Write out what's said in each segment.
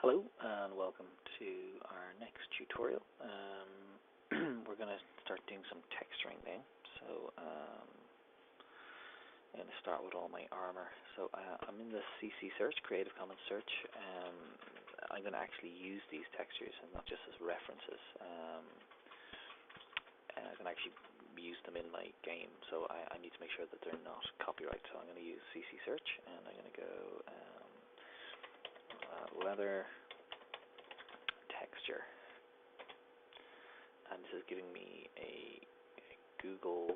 Hello and welcome to our next tutorial. We're going to start doing some texturing now. So I'm going to start with all my armor. So I'm in the CC search, Creative Commons search. I'm going to actually use these textures and not just as references. And I can actually use them in my game. So I need to make sure that they're not copyright. So I'm going to use CC search and I'm going to go leather texture, and this is giving me a Google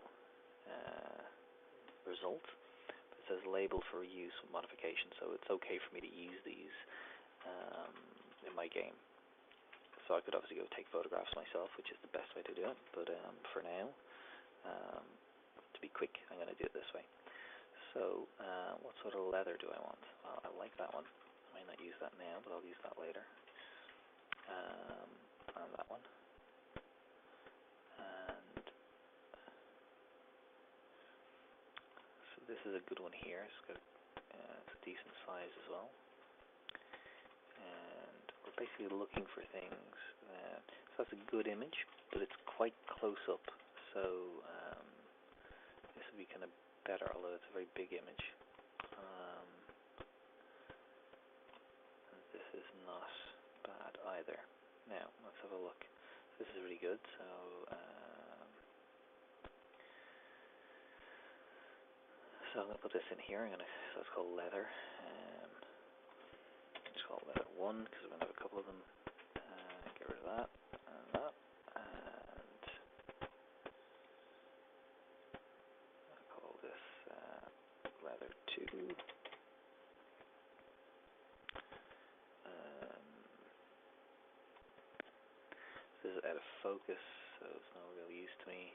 result. It says label for use with modification, so it's okay for me to use these in my game. So I could obviously go take photographs myself, which is the best way to do it, but for now, to be quick, I'm going to do it this way. So what sort of leather do I want? Well, I like that one. I might not use that now, but I'll use that later. And that one. And so this is a good one here. It's got it's a decent size as well. And we're basically looking for things that, so that's a good image, but it's quite close up. So this would be kind of better, although it's a very big image. And this is not bad either. Now let's have a look. This is really good. So I'm going to put this in here. So it's called leather. It's called leather 1 because we're going to have a couple of them. Get rid of that and that, and I'll call this leather 2. This is out of focus, so it's no real use to me.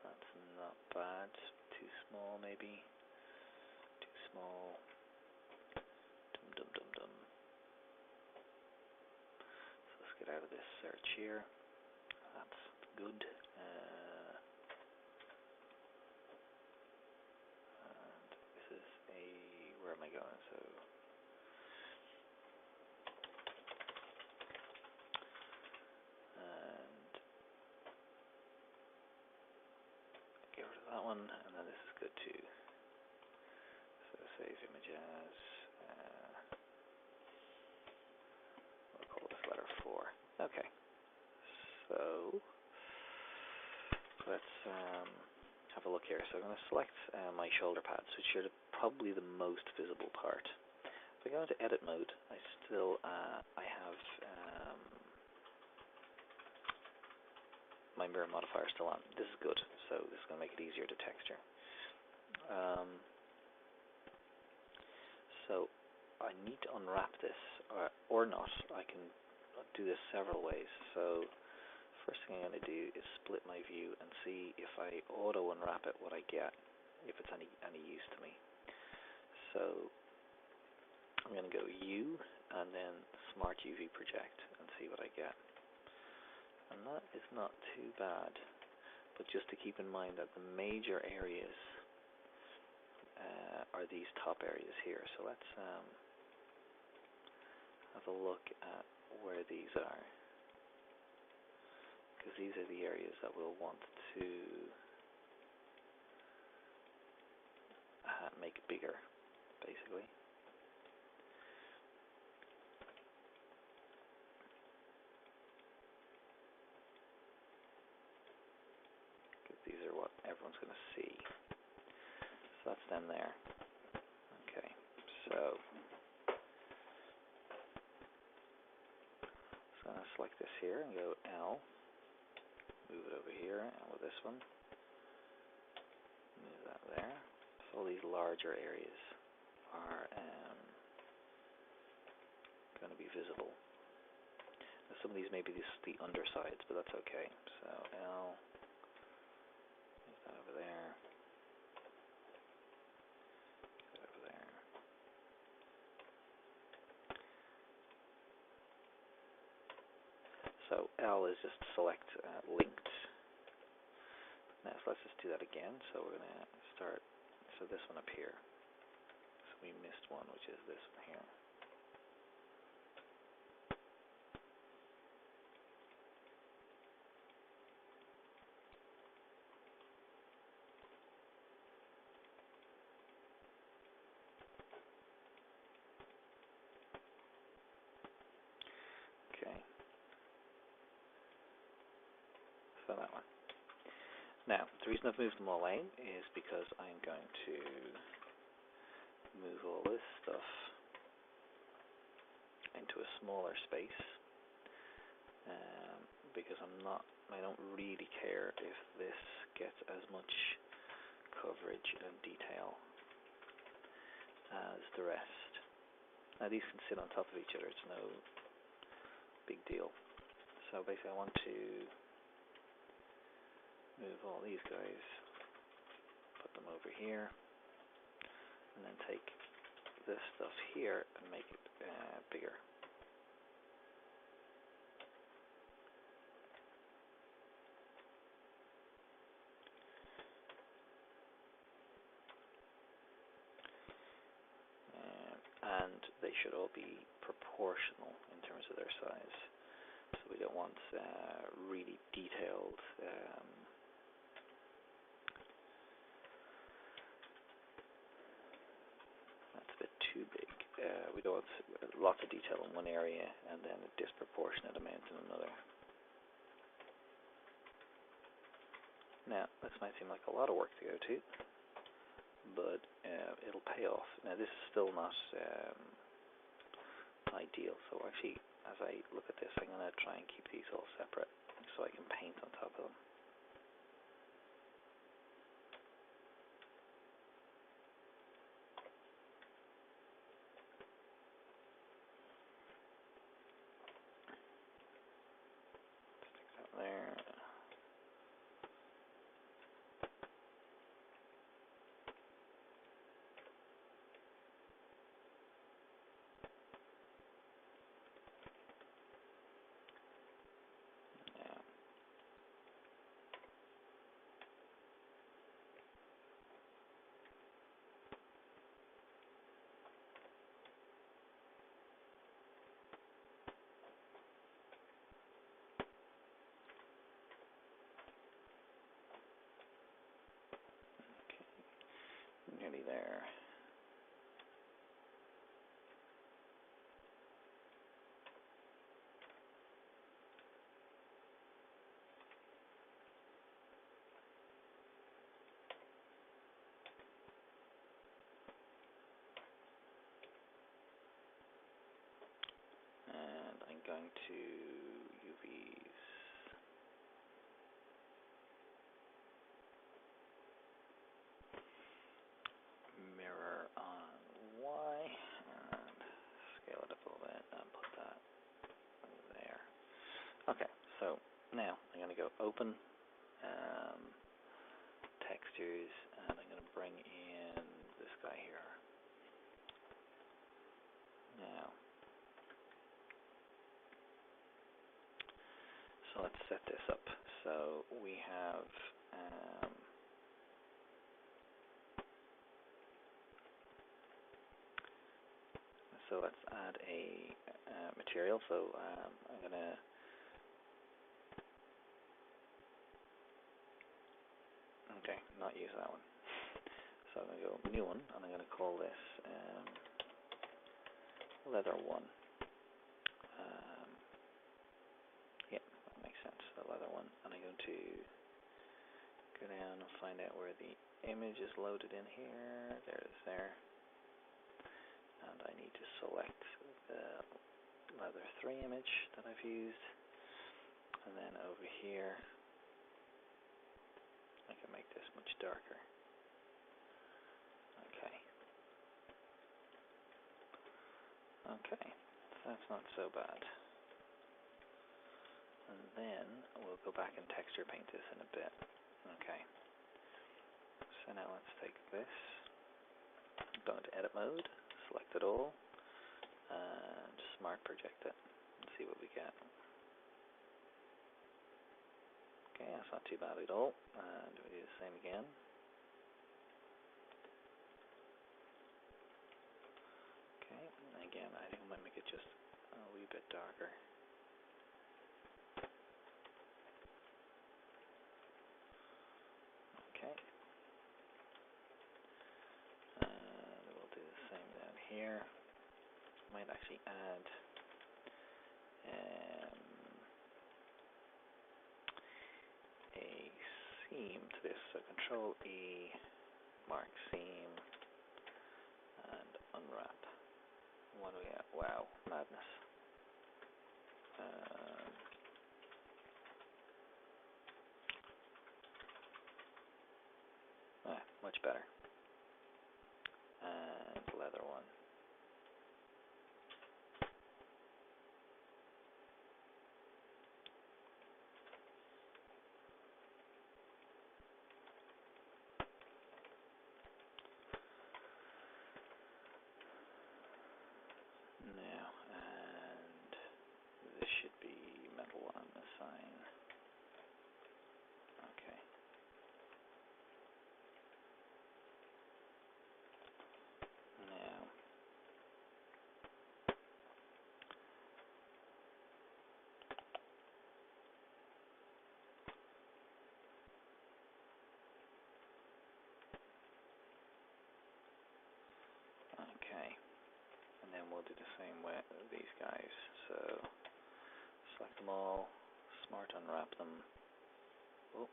That's not bad. Too small, maybe. Too small. Dum. So let's get out of this search here. That's good. And this is where am I going? So get rid of that one, and then this is good too. So save image as, we'll call this letter 4. Okay, so let's have a look here. So I'm going to select my shoulder pads, which are probably the most visible part. If I go into edit mode, I have my mirror modifier still on. This is good, so this is going to make it easier to texture. So I need to unwrap this, or not. I can do this several ways. So first thing I'm going to do is split my view and see if I auto unwrap it, what I get, if it's any use to me. So I'm going to go U and then Smart UV Project and see what I get. And that is not too bad, but just to keep in mind that the major areas are these top areas here. So let's have a look at where these are, because these are the areas that we'll want to make bigger, basically. These are what everyone's going to see. So that's them there. Okay, so I'm going to select this here and go L, move it over here, and with this one, move that there. So all these larger areas are going to be visible. Now some of these may be the undersides, but that's okay. So L, move that over there. So L is just select linked. Now so let's just do that again. So we're going to start, so this one up here. So we missed one, which is this one here. Okay. So that one. Now, the reason I've moved them all out is because I'm going to move all this stuff into a smaller space, because I don't really care if this gets as much coverage and detail as the rest. Now these can sit on top of each other, it's no big deal. So basically I want to move all these guys, put them over here, and then take this stuff here and make it bigger. And they should all be proportional in terms of their size. So we don't want really detailed that's a bit too big. We don't want lots of detail in one area and then a disproportionate amount in another. Now, this might seem like a lot of work to go to, but it'll pay off. Now, this is still not ideal, so actually, as I look at this, I'm going to try and keep these all separate so I can paint on top of them. Stick that there. Nearly there. And I'm going to UVs. Mirror on Y and scale it up a little bit and put that there. Okay, so now I'm going to go open textures and I'm going to bring in this guy here. Now, so let's set this up. So we have so let's add a material. So I'm going to not use that one. So I'm going to go new one, and I'm going to call this leather 1. Yeah, that makes sense. So leather 1, and I'm going to go down and find out where the image is loaded in here. There it is there. And I need to select the leather 3 image that I've used, and then over here I can make this much darker. Okay, so that's not so bad. And then we'll go back and texture paint this in a bit. Okay, so now let's take this, go into edit mode, select it all, and smart project it, and see what we get. Okay, that's not too bad at all, and we do the same again. just a wee bit darker. Okay. And we'll do the same down here. Might actually add a seam to this. So Control E, mark seam, and unwrap. What do we at? Wow, madness. Much better. And leather one. Now, and this should be metal on the sign. Okay. Now, okay. And then we'll do the same with these guys. So, select them all, smart unwrap them. Oh,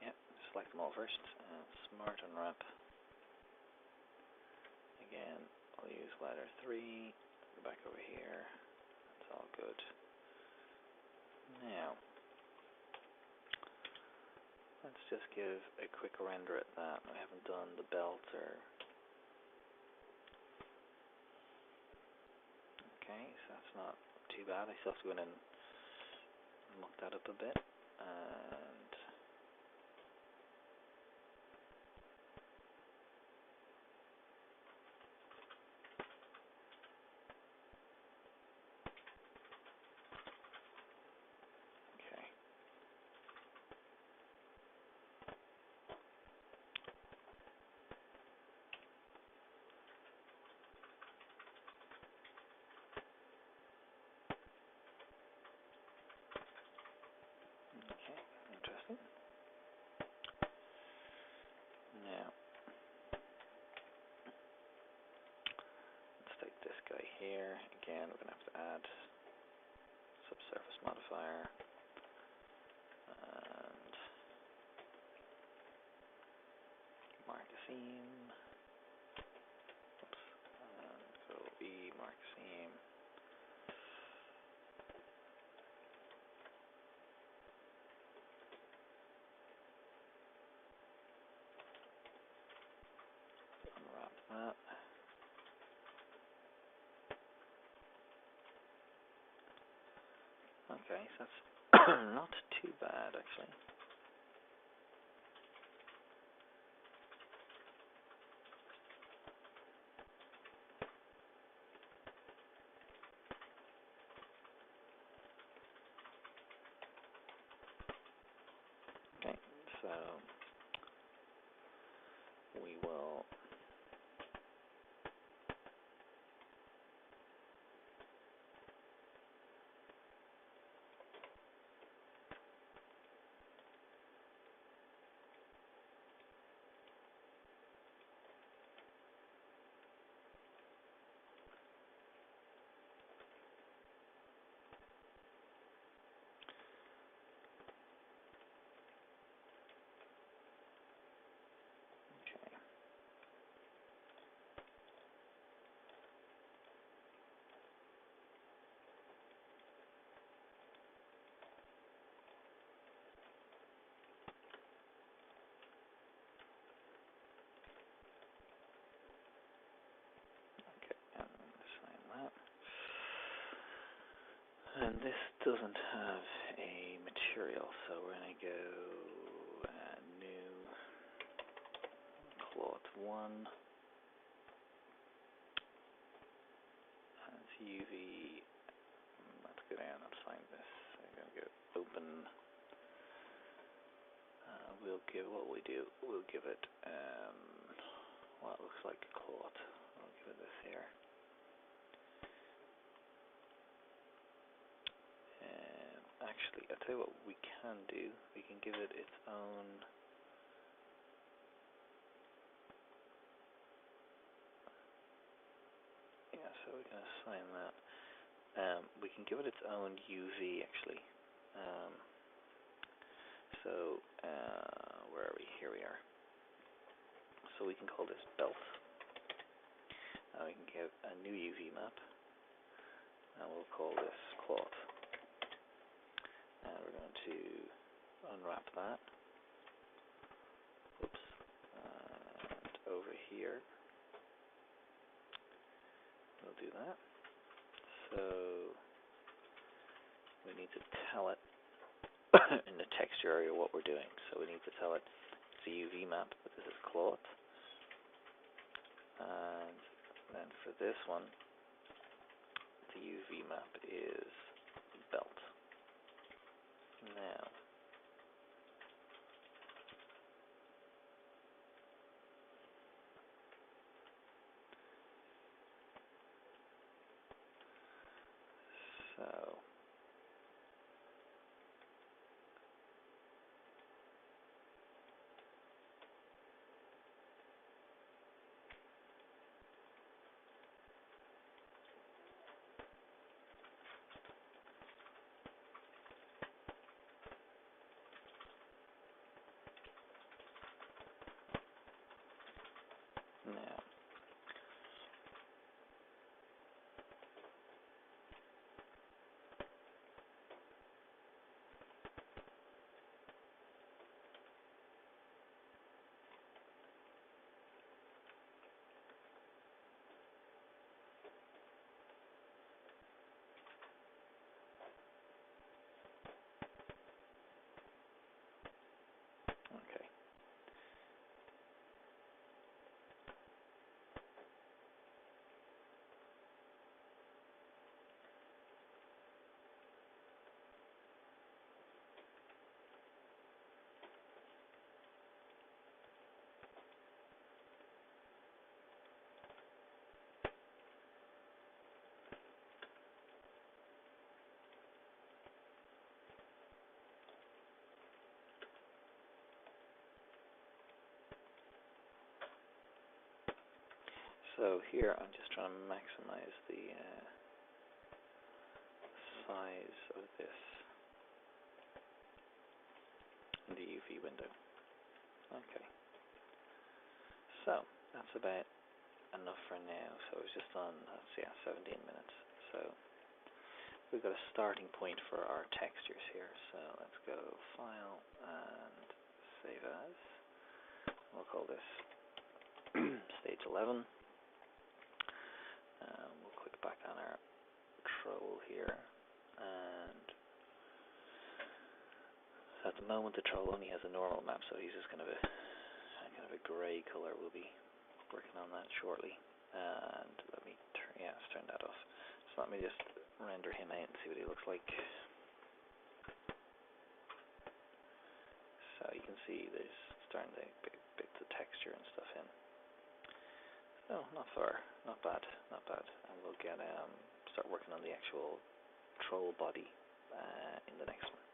yeah, select them all first, smart unwrap. Again, I'll use ladder 3, go back over here, that's all good. Now, let's just give a quick render at that. I haven't done the belt or... Okay, so that's not too bad. I still have to go in and muck that up a bit. And okay. Okay, interesting. Now, let's take this guy here. Again, we're going to have to add subsurface modifier. And mark a seam. Oops. And go E, mark seam. Unwrap that. Okay, so that's not too bad actually. Okay, so we will okay. Okay, and assign that. And this doesn't have a material, so we're going to go new cloth 1. And it's UV. Let's go down and find this. I'm going to go open. We'll give what we do. We'll give it what looks like a cloth. I'll give it this here. actually, I'll tell you what we can do. We can give it its own. Yeah, so we can assign that. We can give it its own UV actually. Where are we? Here we are. So we can call this belt. Now we can give a new UV map, and we'll call this cloth. And we're going to unwrap that. Oops. And over here, we'll do that. So we need to tell it in the texture area what we're doing. So we need to tell it it's a UV map, but this is cloth. And then for this one, the UV map is belt. Now, so now, okay. So here I'm just trying to maximize the size of this in the UV window. Okay. So that's about enough for now. So it's just on, 17 minutes. So we've got a starting point for our textures here. So let's go File and Save As. We'll call this Stage 11. We'll click back on our troll here, and at the moment the troll only has a normal map, so he's just kind of a grey color. We'll be working on that shortly. And let me let's turn that off. So let me just render him out and see what he looks like. So you can see there's starting to bits of texture and stuff in. So not bad. And we'll get start working on the actual troll body in the next one.